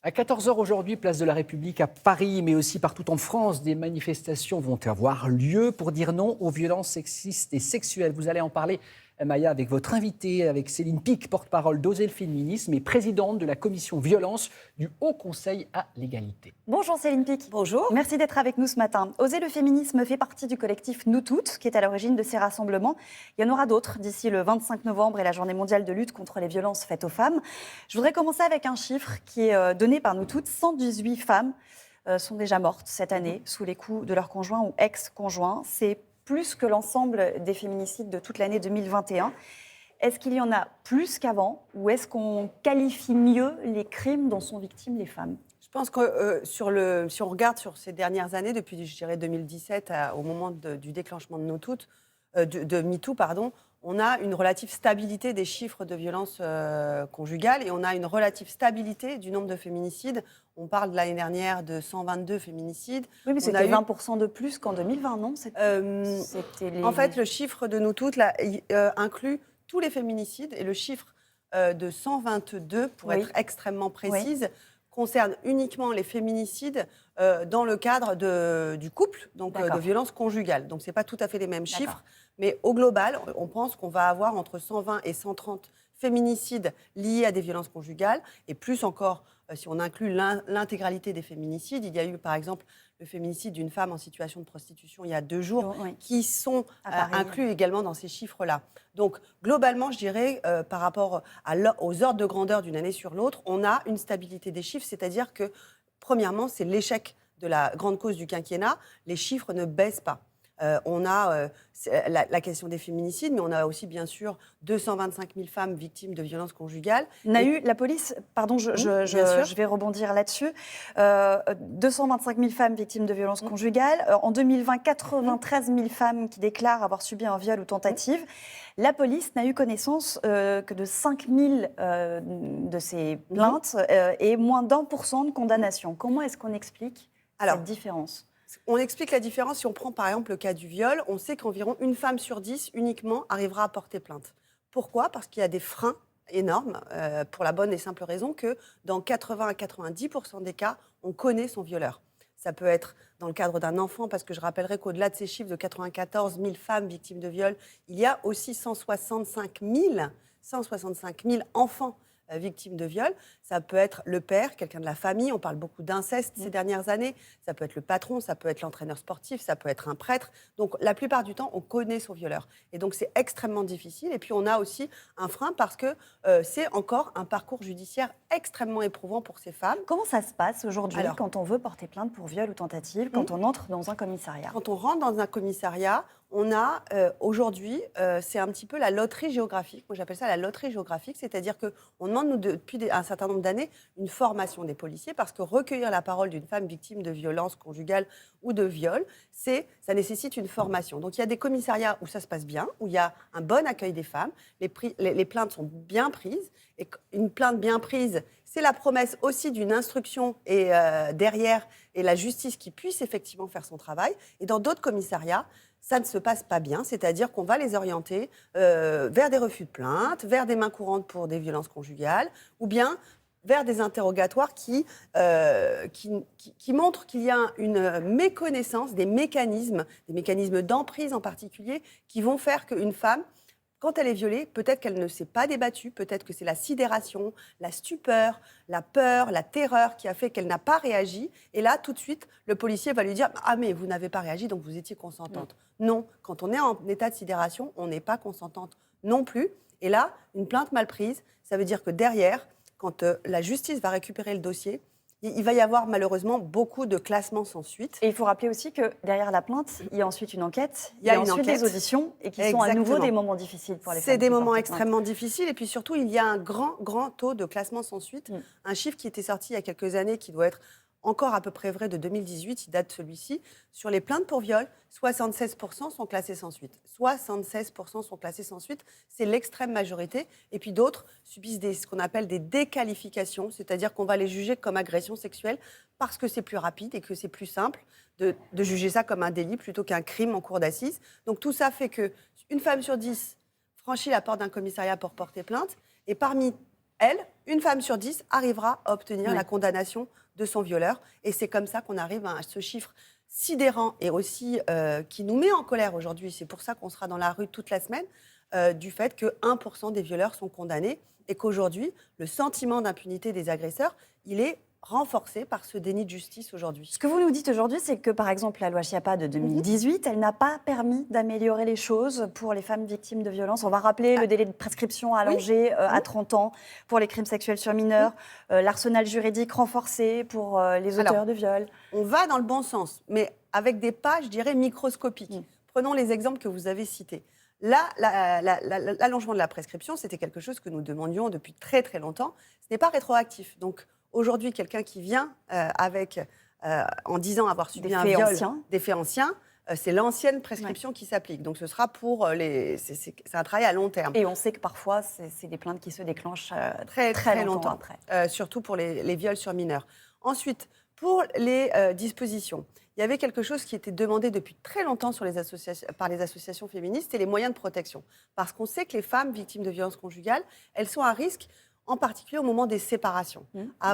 À 14 heures aujourd'hui, place de la République à Paris, mais aussi partout en France, des manifestations vont avoir lieu pour dire non aux violences sexistes et sexuelles. Vous allez en parler, Maya, avec votre invitée, avec Céline Pic, porte-parole d'Oser le féminisme et présidente de la commission violence du Haut Conseil à l'égalité. Bonjour Céline Pic. Bonjour. Merci d'être avec nous ce matin. Oser le féminisme fait partie du collectif Nous Toutes, qui est à l'origine de ces rassemblements. Il y en aura d'autres d'ici le 25 novembre et la journée mondiale de lutte contre les violences faites aux femmes. Je voudrais commencer avec un chiffre qui est donné par Nous Toutes. 118 femmes sont déjà mortes cette année sous les coups de leur conjoint ou ex-conjoint. C'est plus que l'ensemble des féminicides de toute l'année 2021. Est-ce qu'il y en a plus qu'avant ou est-ce qu'on qualifie mieux les crimes dont sont victimes les femmes ? Je pense que si on regarde sur ces dernières années, depuis, je dirais, 2017, au moment du déclenchement de de MeToo, on a une relative stabilité des chiffres de violences conjugales et on a une relative stabilité du nombre de féminicides. On parle de l'année dernière de 122 féminicides. Oui, mais c'était 20% de plus qu'en 2020, non ? En fait, le chiffre de Nous Toutes inclut tous les féminicides et le chiffre de 122, pour être extrêmement précise, concerne uniquement les féminicides dans le cadre du couple, donc de violences conjugales. Donc, ce n'est pas tout à fait les mêmes chiffres, mais au global, on pense qu'on va avoir entre 120 et 130 féminicides liés à des violences conjugales, et plus encore, si on inclut l'intégralité des féminicides. Il y a eu, par exemple, le féminicide d'une femme en situation de prostitution il y a 2 jours, qui sont inclus également dans ces chiffres-là. Donc, globalement, je dirais, par rapport aux ordres de grandeur d'une année sur l'autre, on a une stabilité des chiffres, c'est-à-dire que, premièrement, c'est l'échec de la grande cause du quinquennat, les chiffres ne baissent pas. On a la question des féminicides, mais on a aussi, bien sûr, 225 000 femmes victimes de violences conjugales. La police, pardon, je vais rebondir là-dessus. 225 000 femmes victimes de violences conjugales. En 2020, 93 000 femmes qui déclarent avoir subi un viol ou tentative. La police n'a eu connaissance que de 5 000 de ces plaintes et moins d'1% de condamnation. Comment est-ce qu'on explique cette différence ? On explique la différence si on prend par exemple le cas du viol. On sait qu'environ une femme sur 10 uniquement arrivera à porter plainte. Pourquoi ? Parce qu'il y a des freins énormes pour la bonne et simple raison que dans 80 à 90% des cas, on connaît son violeur. Ça peut être dans le cadre d'un enfant, parce que je rappellerai qu'au-delà de ces chiffres de 94 000 femmes victimes de viol, il y a aussi 165 000 enfants victimes de viol. Ça peut être le père, quelqu'un de la famille. On parle beaucoup d'inceste ces dernières années. Ça peut être le patron, ça peut être l'entraîneur sportif, ça peut être un prêtre. Donc, la plupart du temps, on connaît son violeur. Et donc, c'est extrêmement difficile. Et puis, on a aussi un frein parce que c'est encore un parcours judiciaire extrêmement éprouvant pour ces femmes. Comment ça se passe aujourd'hui quand on veut porter plainte pour viol ou tentative, quand on entre dans un commissariat ? Quand on rentre dans un commissariat, on a aujourd'hui, c'est un petit peu la loterie géographique. Moi, j'appelle ça la loterie géographique, c'est-à-dire qu'on demande, nous, depuis un certain nombre d'années, une formation des policiers, parce que recueillir la parole d'une femme victime de violence conjugale ou de viol, ça nécessite une formation. Donc, il y a des commissariats où ça se passe bien, où il y a un bon accueil des femmes, les plaintes sont bien prises, et une plainte bien prise, c'est la promesse aussi d'une instruction et derrière, et la justice qui puisse effectivement faire son travail. Et dans d'autres commissariats, ça ne se passe pas bien, c'est-à-dire qu'on va les orienter vers des refus de plainte, vers des mains courantes pour des violences conjugales, ou bien vers des interrogatoires qui montrent qu'il y a une méconnaissance des mécanismes d'emprise en particulier, qui vont faire qu'une femme, quand elle est violée, peut-être qu'elle ne s'est pas débattue, peut-être que c'est la sidération, la stupeur, la peur, la terreur qui a fait qu'elle n'a pas réagi. Et là, tout de suite, le policier va lui dire « Ah, mais vous n'avez pas réagi, donc vous étiez consentante. » Non, quand on est en état de sidération, on n'est pas consentante non plus. Et là, une plainte mal prise, ça veut dire que derrière, quand la justice va récupérer le dossier, il va y avoir malheureusement beaucoup de classements sans suite. Et il faut rappeler aussi que derrière la plainte, il y a ensuite une enquête, il y a ensuite des auditions, et qui sont à nouveau des moments difficiles pour les femmes. C'est des moments extrêmement difficiles, et puis surtout, il y a un grand taux de classement sans suite. Un chiffre qui était sorti il y a quelques années, qui doit être encore à peu près vrai, de 2018, il date celui-ci. Sur les plaintes pour viol, 76% sont classées sans suite. 76% sont classées sans suite, c'est l'extrême majorité. Et puis d'autres subissent ce qu'on appelle des déqualifications, c'est-à-dire qu'on va les juger comme agression sexuelle parce que c'est plus rapide et que c'est plus simple de juger ça comme un délit plutôt qu'un crime en cour d'assises. Donc tout ça fait qu'une femme sur 10 franchit la porte d'un commissariat pour porter plainte. Et parmi elles, une femme sur 10 arrivera à obtenir la condamnation de son violeur. Et c'est comme ça qu'on arrive à ce chiffre sidérant et aussi qui nous met en colère aujourd'hui. C'est pour ça qu'on sera dans la rue toute la semaine, du fait que 1% des violeurs sont condamnés et qu'aujourd'hui, le sentiment d'impunité des agresseurs, il est renforcé par ce déni de justice aujourd'hui. Ce que vous nous dites aujourd'hui, c'est que, par exemple, la loi Schiappa de 2018, elle n'a pas permis d'améliorer les choses pour les femmes victimes de violences. On va rappeler le délai de prescription allongé à 30 ans pour les crimes sexuels sur mineurs, l'arsenal juridique renforcé pour les auteurs de viols. On va dans le bon sens, mais avec des pas, je dirais, microscopiques. Prenons les exemples que vous avez cités. Là, l'allongement de la prescription, c'était quelque chose que nous demandions depuis très très longtemps. Ce n'est pas rétroactif. Donc, aujourd'hui, quelqu'un qui vient en disant avoir subi un viol, des faits anciens, c'est l'ancienne prescription qui s'applique. Donc ce sera pour c'est un travail à long terme. Et on sait que parfois, c'est des plaintes qui se déclenchent très longtemps après. Surtout pour les viols sur mineurs. Ensuite, pour les dispositions, il y avait quelque chose qui était demandé depuis très longtemps par les associations féministes, c'est les moyens de protection. Parce qu'on sait que les femmes victimes de violences conjugales, elles sont à risque, en particulier au moment des séparations.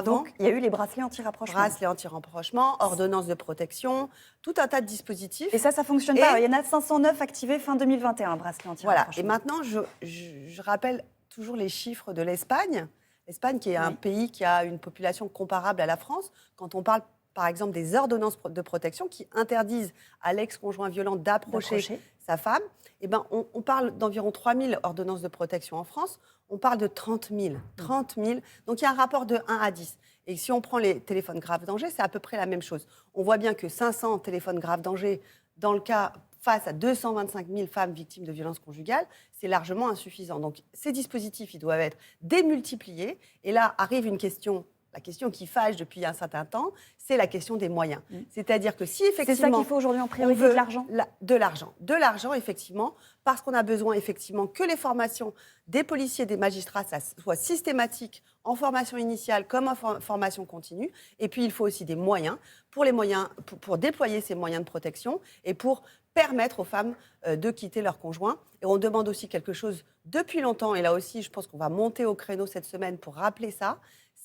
Donc, il y a eu les bracelets anti-rapprochement. Bracelets anti-rapprochement, ordonnances de protection, tout un tas de dispositifs. Et ça ne fonctionne pas. Il y en a 509 activés fin 2021, bracelets anti-rapprochement. Voilà. Et maintenant, je rappelle toujours les chiffres de l'Espagne. L'Espagne, qui est un pays qui a une population comparable à la France. Quand on parle, par exemple, des ordonnances de protection qui interdisent à l'ex-conjoint violent d'approcher sa femme, eh ben, on parle d'environ 3000 ordonnances de protection en France. On parle de 30 000. 30 000. Donc, il y a un rapport de 1 à 10. Et si on prend les téléphones graves danger, c'est à peu près la même chose. On voit bien que 500 téléphones graves danger, dans le cas face à 225 000 femmes victimes de violences conjugales, c'est largement insuffisant. Donc, ces dispositifs, ils doivent être démultipliés. Et là, arrive une question... La question qui fâche depuis un certain temps, c'est la question des moyens. C'est-à-dire que si effectivement... C'est ça qu'il faut aujourd'hui en priorité, de l'argent. De l'argent, effectivement, parce qu'on a besoin effectivement que les formations des policiers, des magistrats, ça soit systématique en formation initiale comme en formation continue. Et puis, il faut aussi des moyens pour déployer ces moyens de protection et pour permettre aux femmes de quitter leur conjoint. Et on demande aussi quelque chose depuis longtemps, et là aussi, je pense qu'on va monter au créneau cette semaine pour rappeler ça,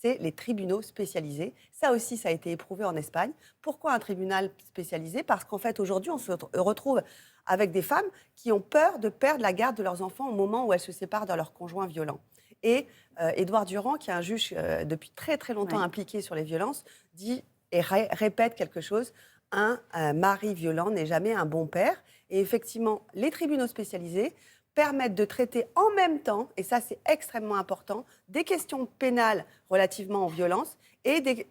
c'est les tribunaux spécialisés. Ça aussi, ça a été éprouvé en Espagne. Pourquoi un tribunal spécialisé ? Parce qu'en fait, aujourd'hui, on se retrouve avec des femmes qui ont peur de perdre la garde de leurs enfants au moment où elles se séparent de leur conjoint violent. Et Édouard Durand, qui est un juge depuis très très longtemps impliqué sur les violences, dit et répète quelque chose, un mari violent n'est jamais un bon père. Et effectivement, les tribunaux spécialisés permettent de traiter en même temps, et ça c'est extrêmement important, des questions pénales relativement aux violences et des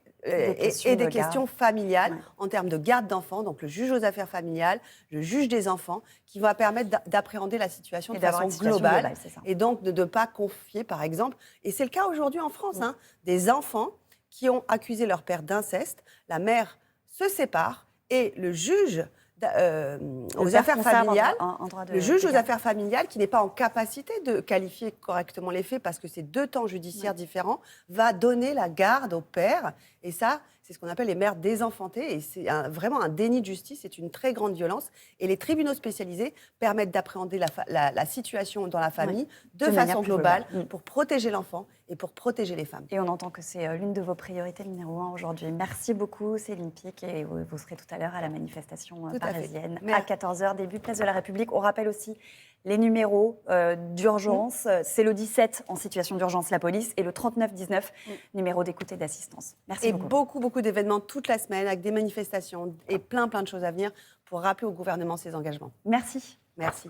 questions familiales en termes de garde d'enfants, donc le juge aux affaires familiales, le juge des enfants, qui va permettre d'appréhender la situation de façon globale et donc de ne pas confier, par exemple, et c'est le cas aujourd'hui en France, des enfants qui ont accusé leur père d'inceste, la mère se sépare et le juge aux affaires familiales, le juge aux affaires familiales, qui n'est pas en capacité de qualifier correctement les faits parce que c'est 2 temps judiciaires différents, va donner la garde au père. Et ça, c'est ce qu'on appelle les mères désenfantées. Et c'est vraiment un déni de justice, c'est une très grande violence. Et les tribunaux spécialisés permettent d'appréhender la situation dans la famille de façon globale pour protéger l'enfant et pour protéger les femmes. Et on entend que c'est l'une de vos priorités numéro 1 aujourd'hui. Merci beaucoup Céline Pic, et vous serez tout à l'heure à la manifestation parisienne à 14h, début Place de la République. On rappelle aussi les numéros d'urgence. C'est le 17 en situation d'urgence, la police, et le 3919, numéro d'écoute et d'assistance. Merci beaucoup. Et beaucoup d'événements toute la semaine avec des manifestations et plein de choses à venir pour rappeler au gouvernement ses engagements. Merci. Merci.